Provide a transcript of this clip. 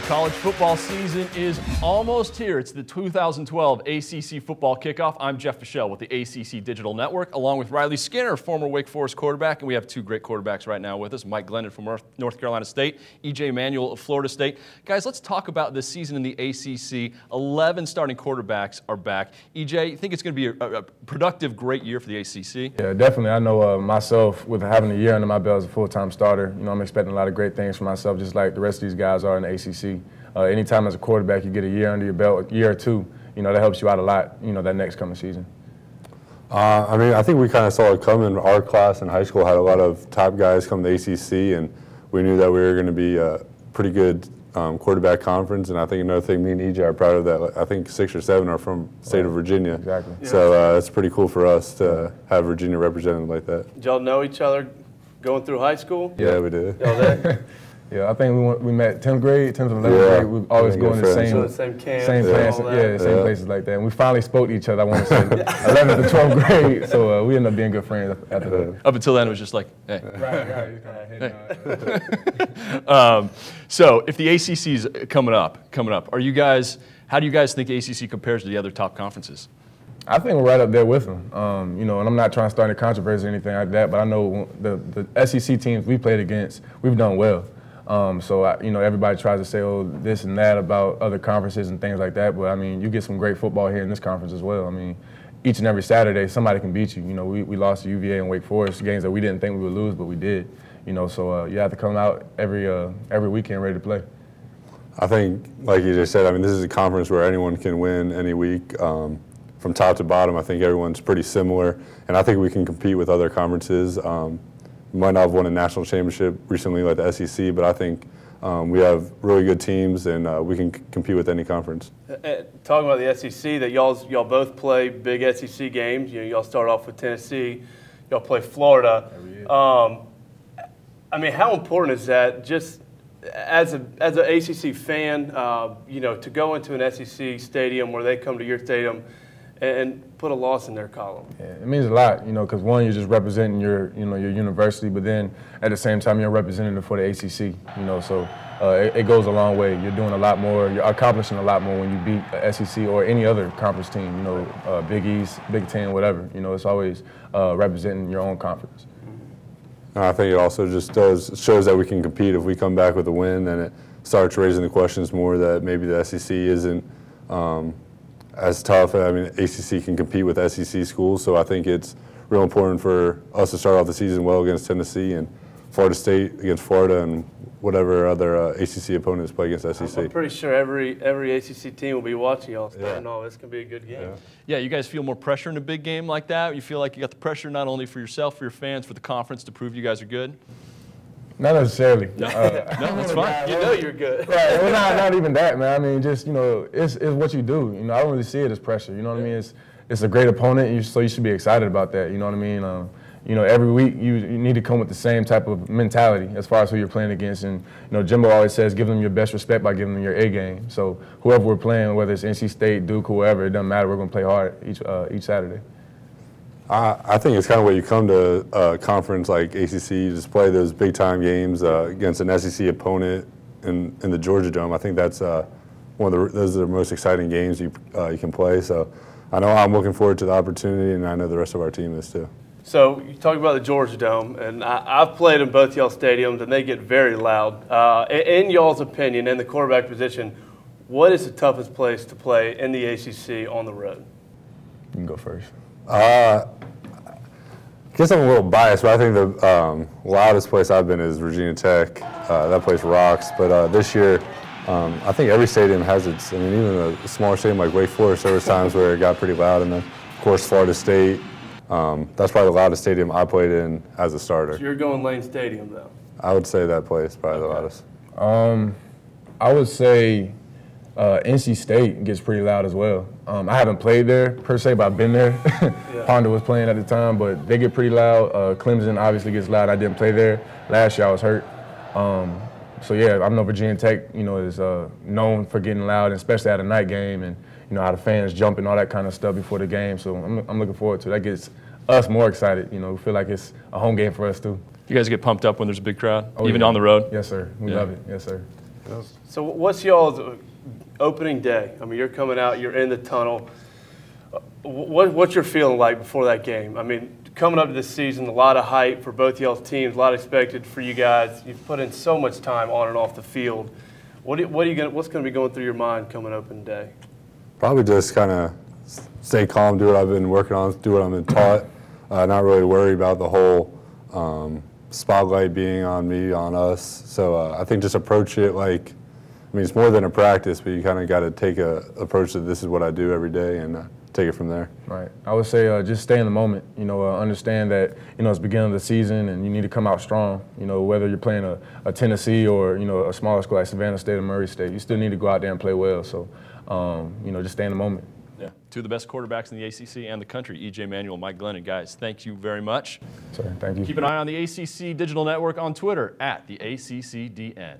College football season is almost here. It's the 2012 ACC Football Kickoff. I'm Jeff Fischel with the ACC Digital Network, along with Riley Skinner, former Wake Forest quarterback, and we have two great quarterbacks right now with us, Mike Glennon from North Carolina State, Manuel of Florida State. Guys, let's talk about this season in the ACC. 11 starting quarterbacks are back. EJ, you think it's going to be a productive, great year for the ACC? Yeah, definitely. I know myself, with having a year under my belt as a full-time starter, I'm expecting a lot of great things for myself, just like the rest of these guys are in the ACC. Anytime as a quarterback you get a year under your belt, a year or two, that helps you out a lot, that next coming season. I think we kind of saw it coming. Our class in high school had a lot of top guys come to the ACC, and we knew that we were going to be a pretty good quarterback conference. And I think another thing, me and EJ are proud of that. I think 6 or 7 are from the state of Virginia. Exactly. So it's pretty cool for us to have Virginia represented like that. Did y'all know each other going through high school? Yeah, we did. Y'all did? Yeah, I think we met 10th grade, 10th and 11th grade. We always going to the same camps, same places like that. And we finally spoke to each other, I want to say, 11th and 12th grade. So we ended up being good friends after that. Up until then, it was just like, hey. Right. So if the ACC is coming up, how do you guys think ACC compares to the other top conferences? I think we're right up there with them. And I'm not trying to start any controversy or anything like that, but I know the SEC teams we played against, we've done well. Everybody tries to say, oh, this and that about other conferences and things like that. But, you get some great football here in this conference as well. Each and every Saturday, somebody can beat you. We lost to UVA and Wake Forest, games that we didn't think we would lose, but we did. You have to come out every weekend ready to play. I think, like you just said, this is a conference where anyone can win any week. From top to bottom, I think everyone's pretty similar. And I think we can compete with other conferences. We might not have won a national championship recently like the SEC, but I think we have really good teams and we can compete with any conference. Talking about the SEC, that y'all both play big SEC games. Y'all start off with Tennessee, y'all play Florida. How important is that, just as an ACC fan, to go into an SEC stadium where they come to your stadium and put a loss in their column? Yeah, it means a lot, because one, you're just representing your university, but then at the same time, you're representing it for the ACC, so it goes a long way. You're doing a lot more, you're accomplishing a lot more when you beat the SEC or any other conference team, Big East, Big Ten, whatever. It's always representing your own conference. I think it also just shows that we can compete. If we come back with a win, then it starts raising the questions more that maybe the SEC isn't as tough. ACC can compete with SEC schools, so I think it's real important for us to start off the season well against Tennessee and Florida State against Florida and whatever other ACC opponents play against SEC. I'm pretty sure every ACC team will be watching y'all starting off. It's going to be a good game. Yeah, you guys feel more pressure in a big game like that? You feel like you got the pressure not only for yourself, for your fans, for the conference to prove you guys are good? Not necessarily. No, that's fine. You know you're good. Right. Well, not even that, man. it's what you do. I don't really see it as pressure. You know what I mean? It's a great opponent, so you should be excited about that. You know what I mean? Every week you need to come with the same type of mentality as far as who you're playing against. And Jimbo always says, give them your best respect by giving them your A game. So whoever we're playing, whether it's NC State, Duke, whoever, it doesn't matter. We're going to play hard each Saturday. I think it's kind of what you come to a conference like ACC, you just play those big-time games against an SEC opponent in the Georgia Dome. I think that's those are the most exciting games you can play. So I know I'm looking forward to the opportunity, and I know the rest of our team is too. So you talk about the Georgia Dome, and I've played in both y'all stadiums, and they get very loud. In y'all's opinion, in the quarterback position, what is the toughest place to play in the ACC on the road? You can go first. I guess I'm a little biased, but I think the loudest place I've been is Virginia Tech. That place rocks. But this year, I think every stadium has its. Even a smaller stadium like Wake Forest, there was times where it got pretty loud. And then, of course, Florida State. That's probably the loudest stadium I played in as a starter. So you're going Lane Stadium, though? I would say that place probably the loudest. I would say NC State gets pretty loud as well. I haven't played there per se, but I've been there. Ponder was playing at the time, but they get pretty loud. Clemson obviously gets loud. I didn't play there. Last year I was hurt. I know Virginia Tech, is known for getting loud, especially at a night game, and how the fans jump and all that kind of stuff before the game. So I'm looking forward to it. That gets us more excited. We feel like it's a home game for us too. You guys get pumped up when there's a big crowd, even on the road? Yes, sir. We love it. Yes, sir. So what's y'all's opening day? I mean, you're coming out, you're in the tunnel. What's your feeling like before that game? I mean, coming up to this season, a lot of hype for both y'all's teams, a lot expected for you guys. You've put in so much time on and off the field. What's going to be going through your mind coming open day? Probably just kind of stay calm, do what I've been working on, do what I've been taught. Not really worry about the whole spotlight being on me, on us. So I think just approach it like, I mean, it's more than a practice, but you kind of got to take a approach that this is what I do every day and take it from there. Right. I would say just stay in the moment. You know, understand that, you know, it's the beginning of the season and you need to come out strong. You know, whether you're playing a Tennessee or, you know, a smaller school like Savannah State or Murray State, you still need to go out there and play well. So, you know, just stay in the moment. Yeah, two of the best quarterbacks in the ACC and the country, E.J. Manuel, Mike Glennon. Guys, thank you very much. Sorry, thank you. Keep an eye on the ACC Digital Network on Twitter @the ACCDN.